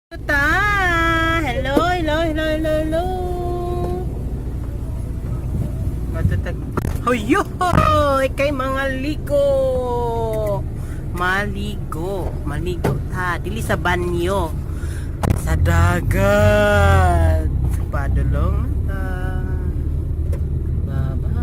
Ta! Hello, hello, hello, hello, hello. Matatag. Hoyo! Ikay mga ligo. Maligo ta. Dili sa banyo. Sa dagat. Padulong ta. Bye-bye.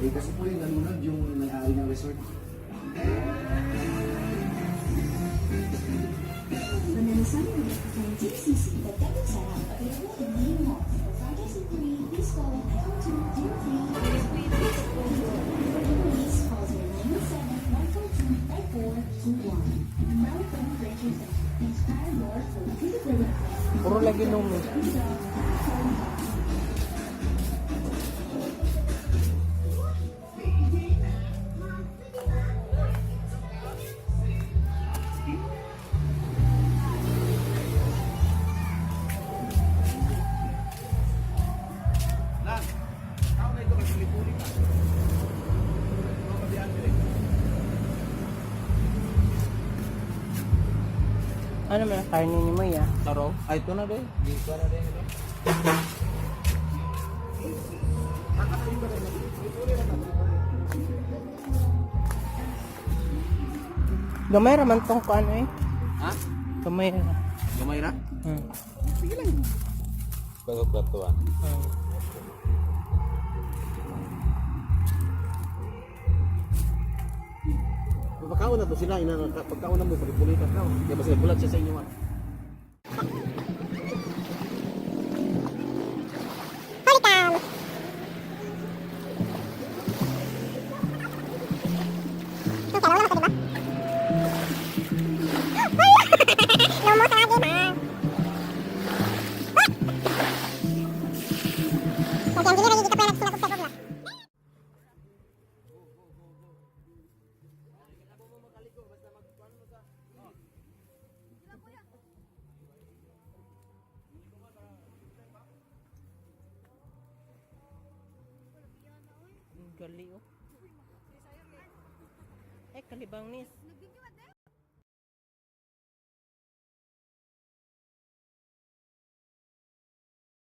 Kasi po yung nanonood yung may-ari ng resort. Puro lagi nung ano man ang karne ni mo ya? Taro. Ay, ito na din. Dito na din. Gamay raman tong kuan eh. Ha? Gamay ra. Gamay na? Sige lang. Bago platuan. Pagkaon na to sila, pagkaon na mo, pag-pulitan na. Kaya mas nagbulat siya sa inyo. Gali oh. Eh kalibang nis.